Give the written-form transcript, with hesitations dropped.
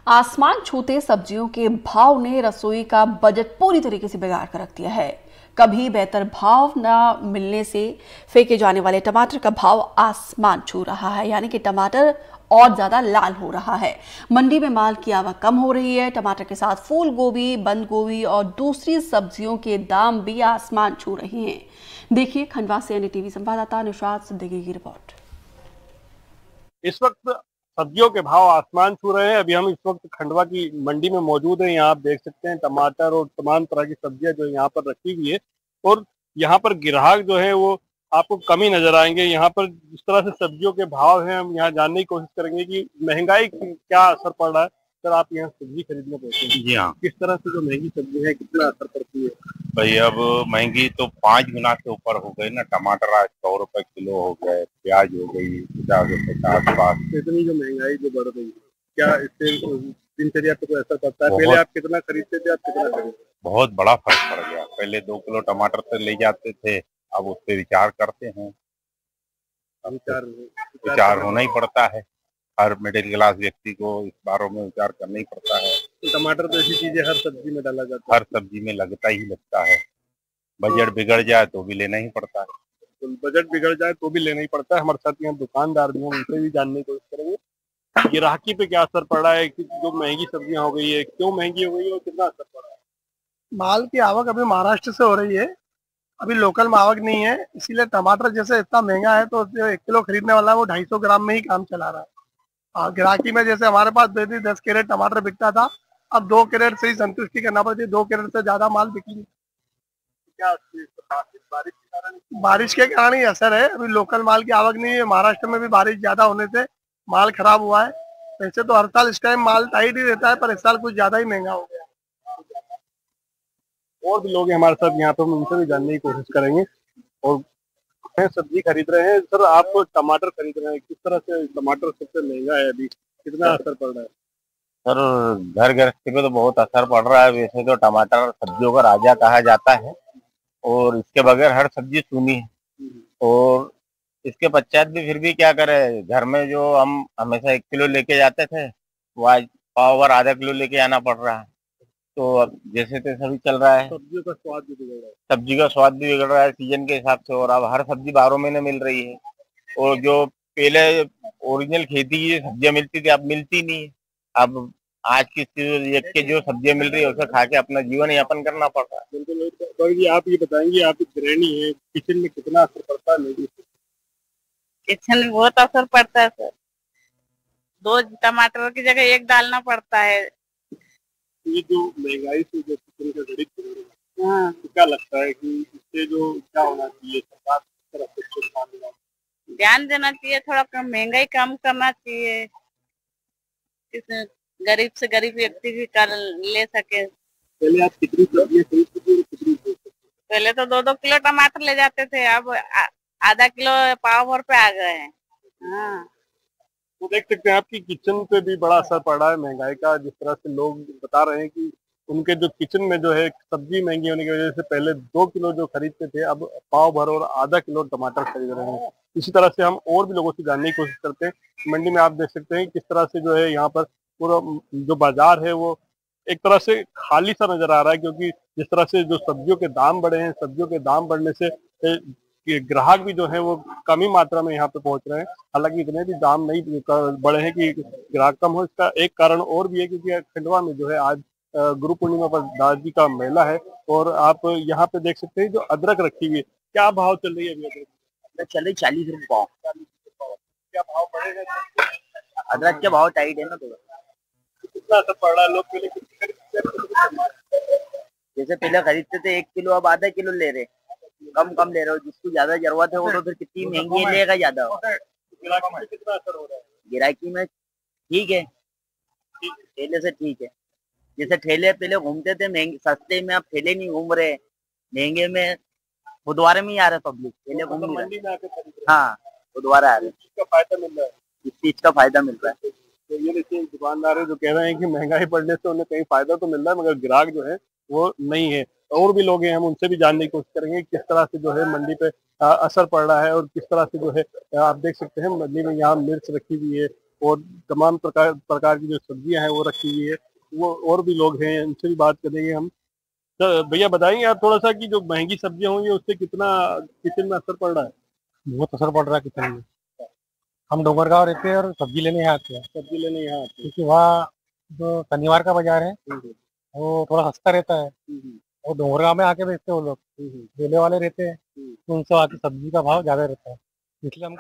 आसमान छूते सब्जियों के भाव ने रसोई का बजट पूरी तरीके से बिगाड़ कर रख दिया है। कभी बेहतर भाव न मिलने से फेंके जाने वाले टमाटर का भाव आसमान छू रहा है, यानी कि टमाटर और ज्यादा लाल हो रहा है। मंडी में माल की आवक कम हो रही है। टमाटर के साथ फूल गोभी, बंद गोभी और दूसरी सब्जियों के दाम भी आसमान छू रहे हैं। देखिए खंडवा से एनडीटीवी संवाददाता निशात सिद्दीकी की रिपोर्ट। इस वक्त सब्जियों के भाव आसमान छू रहे हैं। अभी हम इस वक्त खंडवा की मंडी में मौजूद हैं। यहाँ आप देख सकते हैं टमाटर और तमाम तरह की सब्जियां जो यहाँ पर रखी हुई है और यहाँ पर ग्राहक जो है वो आपको कम ही नजर आएंगे। यहाँ पर जिस तरह से सब्जियों के भाव हैं, हम यहाँ जानने की कोशिश करेंगे कि महंगाई की क्या असर पड़ रहा है। सर, आप यहाँ सब्जी खरीदने पहुंचे हैं, जी हाँ। किस तरह से जो महंगी सब्जी है कितना असर पड़ती है? भाई अब महंगी तो 5 गुना से ऊपर हो गई ना। टमाटर आज 100 रुपए किलो हो गए, प्याज हो गई 50 रुपए के आसपास। इतनी जो महंगाई जो बढ़ रही है, क्या इससे दिनचर्या पे कोई असर पड़ता है? पहले आप कितना खरीदते थे, आप कितना खरीदते? बहुत बड़ा फर्क पड़ गया। पहले 2 किलो टमाटर से ले जाते थे, अब उस पे विचार करते हैं। अब विचार होना ही पड़ता है। हर मिडिल क्लास व्यक्ति को इस बारे में विचार करना ही पड़ता है। तो टमाटर तो ऐसी चीज है, हर सब्जी में डाला जाता है। हर सब्जी में लगता ही लगता है। बजट बिगड़ जाए तो भी लेना ही पड़ता है। तो बजट बिगड़ जाए तो भी लेना ही पड़ता है। हमारे साथ यहाँ दुकानदार भी हैं, उनसे भी जानने की कोशिश करेंगे गिराकी पे क्या असर पड़ रहा है, कि जो महंगी सब्जियां हो गई है, क्यों महंगी हो गई है और कितना असर पड़ रहा है? माल की आवक अभी महाराष्ट्र से हो रही है, अभी लोकल में आवक नहीं है, इसीलिए टमाटर जैसे इतना महंगा है तो जो 1 किलो खरीदने वाला है वो 250 ग्राम में ही काम चला रहा है। गिराकी में जैसे हमारे पास 10 कैरेट टमाटर बिकता था, अब 2 कैरेट से ही संतुष्टि करना पड़ती है। 2 कैरेट से ज्यादा माल बिक नहीं। क्या बारिश के कारण ही असर है। अभी लोकल माल की आवक नहीं है। महाराष्ट्र में भी बारिश ज्यादा होने से माल खराब हुआ है। वैसे तो हर साल इस टाइम माल टाइट ही रहता है, पर इस साल कुछ ज्यादा ही महंगा हो गया। और भी लोग हैं हमारे साथ यहाँ पे, हम उनसे भी जानने की कोशिश करेंगे। और सब्जी खरीद रहे हैं। सर, आप टमाटर खरीद रहे हैं, किस तरह से टमाटर सबसे महंगा है अभी, कितना असर पड़ रहा है? सर, घर गृहस्थी पे तो बहुत असर पड़ रहा है। वैसे तो टमाटर सब्जियों का राजा कहा जाता है और इसके बगैर हर सब्जी सूनी है। और इसके पश्चात भी फिर भी क्या करे, घर में जो हम हमेशा 1 किलो लेके जाते थे वो आज पाव भर आधा किलो लेके आना पड़ रहा है। तो अब जैसे तैसे भी चल रहा है। सब्जियों का स्वाद भी बिगड़ रहा है। सब्जी का स्वाद भी बिगड़ रहा है सीजन के हिसाब से। और अब हर सब्जी 12 महीने मिल रही है और जो पहले ओरिजिनल खेती की सब्जियां मिलती थी अब मिलती नहीं है। अब आज की देख के जो सब्जियां मिल रही है उसे खा के अपना जीवन यापन करना पड़ रहा है। बिल्कुल। जी, आप ये बताएंगे, आप गृहिणी है, किचन में कितना असर पड़ता है? किचन में बहुत असर पड़ता है सर। 2 टमाटर की जगह 1 डालना पड़ता है। ये जो महंगाई से जो किचन का गणित हो रहा है, हाँ, तो क्या लगता है कि इससे जो क्या होना चाहिए, सरकार किस तरह से इसको ध्यान देना चाहिए, थोड़ा कम महंगाई कम करना चाहिए, गरीब से गरीब व्यक्ति भी कर ले सके। पहले आप कितनी सब्जियां खरीदते थे और कितनी बेचते थे? पहले तो 2-2 किलो टमाटर ले जाते थे, अब आधा किलो पाव भर पे आ गए हैं। हाँ। तो देख सकते हैं आपकी किचन पे भी बड़ा असर पड़ रहा है महंगाई का। जिस तरह से लोग बता रहे हैं कि उनके जो किचन में जो है सब्जी महंगी होने की वजह से पहले 2 किलो जो खरीदते थे अब पाव भर और आधा किलो टमाटर खरीद रहे हैं। इसी तरह से हम और भी लोगों से जानने की कोशिश करते हैं। मंडी में आप देख सकते हैं किस तरह से जो है यहाँ पर पूरा जो बाजार है वो एक तरह से खाली सा नजर आ रहा है, क्योंकि जिस तरह से जो सब्जियों के दाम बढ़े हैं, सब्जियों के दाम बढ़ने से कि ग्राहक भी जो है वो कम ही मात्रा में यहाँ पे पहुंच रहे हैं। हालांकि इतने भी दाम नहीं बढ़े हैं कि ग्राहक कम हो। इसका एक कारण और भी है, क्योंकि खंडवा में जो है आज गुरु पूर्णिमा पर दादाजी का मेला है और आप यहाँ पे देख सकते हैं जो अदरक रखी हुई है, क्या भाव चल रही है अभी? अदरक चल रही 40 रुपये पाव। क्या भाव बढ़ेगा? अदरक के भाव टाइट है ना थोड़ा। कितना असर पड़ रहा है? लोग पहले जैसे पहले खरीदते थे 1 किलो, अब आधा किलो ले रहे, कम ले रहे हो। जिसको ज्यादा जरूरत है वो तो फिर कितनी महंगी लेगा ज्यादा। कितना असर हो रहा है? गिराकी में ठीक है, ठेले से ठीक है। जैसे ठेले पहले घूमते थे महंगे सस्ते में, अब ठेले नहीं घूम रहे, महंगे में बुधवार में ही आ रहे पब्लिक, ठेले घूम नहीं रहे। हाँ, बुधवार आ रहे, फायदा मिल रहा है, इस चीज का फायदा मिल रहा है। तो ये देखिए दुकानदार है जो कह रहे हैं कि महंगाई बढ़ने से उन्हें कहीं फायदा तो मिल रहा है मगर ग्राहक जो है वो नहीं है। और भी लोग हैं, हम उनसे भी जानने की कोशिश करेंगे किस तरह से जो है मंडी पे असर पड़ रहा है और किस तरह से जो है आप देख सकते हैं मंडी में यहाँ मिर्च रखी हुई है और तमाम प्रकार की जो सब्जियां हैं वो रखी हुई है। वो और भी लोग हैं, उनसे भी बात करेंगे हम। तो भैया बताएंगे आप थोड़ा सा कि जो महंगी सब्जियां होंगी उससे कितना किचन में असर पड़ रहा है? बहुत असर पड़ रहा है किचन में। हम डोंगरगांव रहते हैं और सब्जी लेने यहाँ आते हैं, क्योंकि वहाँ जो शनिवार का बाजार है वो थोड़ा सस्ता रहता है, और डोंगरगांव में आके बेचते हैं वो लोग, ठेले वाले रहते हैं, तो उनसे वहाँ की सब्जी का भाव ज्यादा रहता है, इसलिए हम